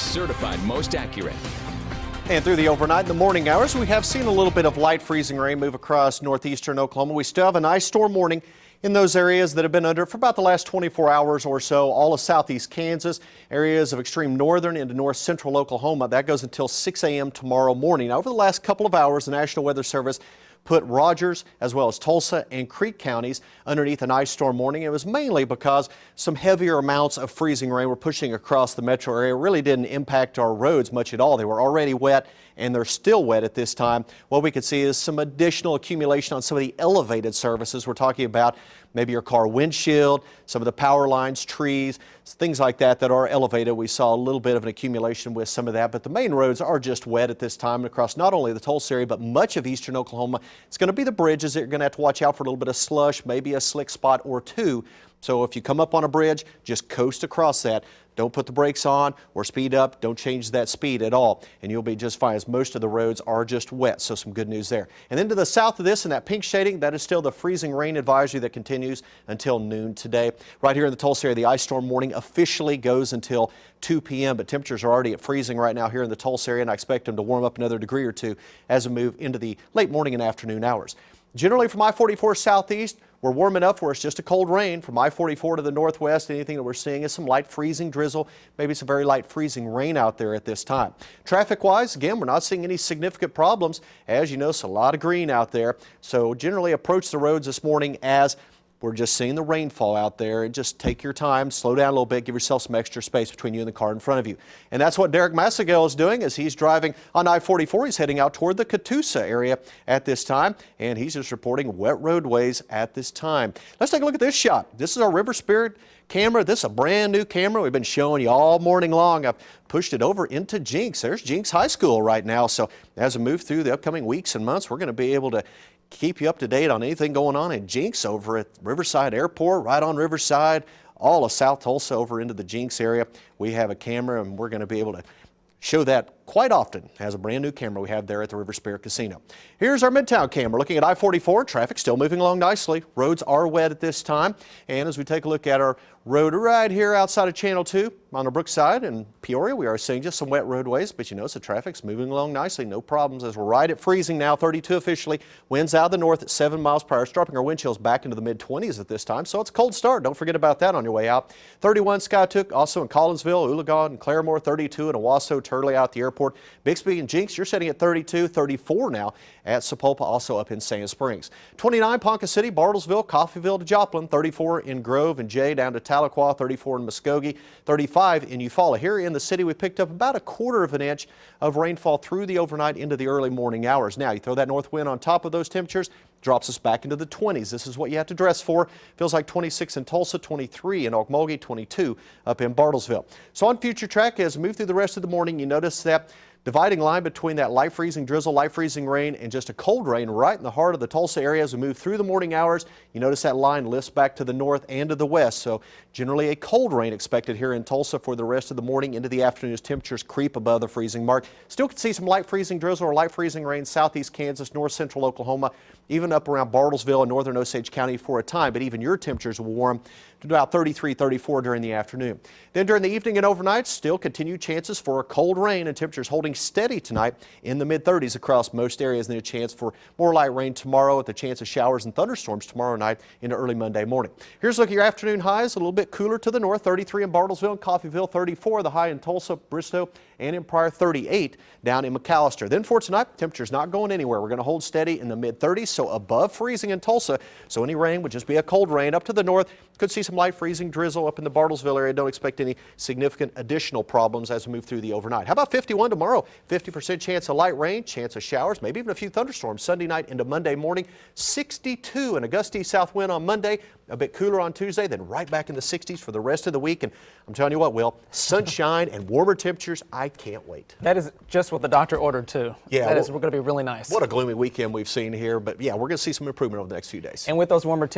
certified most accurate. And through the overnight and the morning hours, we have seen a little bit of light freezing rain move across northeastern Oklahoma. We still have a nice storm warning in those areas that have been under for about the last 24 hours or so. All of southeast Kansas, areas of extreme northern into north central Oklahoma. That goes until 6 a.m. tomorrow morning. Now, over the last couple of hours, the National Weather Service put Rogers as well as Tulsa and Creek counties underneath an ice storm warning. It was mainly because some heavier amounts of freezing rain were pushing across the metro area. It really didn't impact our roads much at all. They were already wet and they're still wet at this time. What we could see is some additional accumulation on some of the elevated surfaces. We're talking about maybe your car windshield, some of the power lines, trees, things like that that are elevated. We saw a little bit of an accumulation with some of that, but the main roads are just wet at this time across not only the Tulsa area, but much of eastern Oklahoma. It's going to be the bridges that you're going to have to watch out for a little bit of slush, maybe a slick spot or two. So if you come up on a bridge, just coast across that. Don't put the brakes on or speed up. Don't change that speed at all, and you'll be just fine, as most of the roads are just wet. So some good news there. And then to the south of this, in that pink shading, that is still the freezing rain advisory that continues until noon today. Right here in the Tulsa area, the ice storm warning officially goes until 2 p.m., but temperatures are already at freezing right now here in the Tulsa area, and I expect them to warm up another degree or two as we move into the late morning and afternoon hours. Generally from I-44 southeast, we're warm enough where it's just a cold rain. From I-44 to the northwest, anything that we're seeing is some light freezing drizzle, maybe some very light freezing rain out there at this time. Traffic-wise, again, we're not seeing any significant problems. As you notice, a lot of green out there. So generally approach the roads this morning as we're just seeing the rainfall out there, and just take your time, slow down a little bit, give yourself some extra space between you and the car in front of you. And that's what Derek Massagel is doing as he's driving on I-44. He's heading out toward the Tulsa area at this time, and he's just reporting wet roadways at this time. Let's take a look at this shot. This is our River Spirit camera. This is a brand new camera we've been showing you all morning long. I've pushed it over into Jenks. There's Jenks High School right now. So as we move through the upcoming weeks and months, we're going to be able to keep you up to date on anything going on in Jenks over at Riverside Airport, right on Riverside, all of South Tulsa over into the Jenks area. We have a camera, and we're going to be able to show that quite often as a brand new camera we have there at the River Spirit Casino. Here's our Midtown camera looking at I-44. Traffic still moving along nicely. Roads are wet at this time. And as we take a look at our road right here outside of Channel 2 on the Brookside and Peoria, we are seeing just some wet roadways, but you notice the traffic's moving along nicely. No problems as we're right at freezing now, 32 officially. Winds out of the north at 7 miles per hour, dropping our wind chills back into the mid-20s at this time. So it's a cold start. Don't forget about that on your way out. 31 Skytook, also in Collinsville, Oologah, and Claremore, 32 in Owasso, Turley out the airport. Bixby and Jenks, you're setting at 32, 34 now at Sapulpa, also up in Sand Springs. 29 Ponca City, Bartlesville, Coffeyville to Joplin, 34 in Grove and Jay down to Tahlequah, 34 in Muskogee, 35 in Eufaula. Here in the city, we picked up about 1/4 of an inch of rainfall through the overnight into the early morning hours. Now, you throw that north wind on top of those temperatures, drops us back into the 20s. This is what you have to dress for. Feels like 26 in Tulsa, 23 in Okmulgee, 22 up in Bartlesville. So on future track, as we move through the rest of the morning, you notice that dividing line between that light freezing drizzle, light freezing rain, and just a cold rain right in the heart of the Tulsa area. As we move through the morning hours, you notice that line lifts back to the north and to the west. So generally a cold rain expected here in Tulsa for the rest of the morning into the afternoon as temperatures creep above the freezing mark. Still can see some light freezing drizzle or light freezing rain southeast Kansas, north central Oklahoma, even up around Bartlesville and northern Osage County for a time, but even your temperatures will warm to about 33, 34 during the afternoon. Then during the evening and overnight, still continued chances for a cold rain, and temperatures holding steady tonight in the mid-30s across most areas, and a chance for more light rain tomorrow with the chance of showers and thunderstorms tomorrow night into early Monday morning. Here's a look at your afternoon highs, a little bit cooler to the north, 33 in Bartlesville and Coffeyville, 34 the high in Tulsa, Bristow, and in Pryor, 38 down in McAllister. Then for tonight, temperatures not going anywhere. We're going to hold steady in the mid-30s, so above freezing in Tulsa, so any rain would just be a cold rain. Up to the north, could see some light freezing drizzle up in the Bartlesville area. Don't expect any significant additional problems as we move through the overnight. How about 51 tomorrow? 50% chance of light rain, chance of showers, maybe even a few thunderstorms Sunday night into Monday morning. 62 and a gusty south wind on Monday, a bit cooler on Tuesday, then right back in the 60s for the rest of the week. And I'm telling you what, Will, sunshine and warmer temperatures, I can't wait. That is just what the doctor ordered too. Yeah, we're going to be really nice. What a gloomy weekend we've seen here, but yeah, we're going to see some improvement over the next few days. And with those warmer temperatures,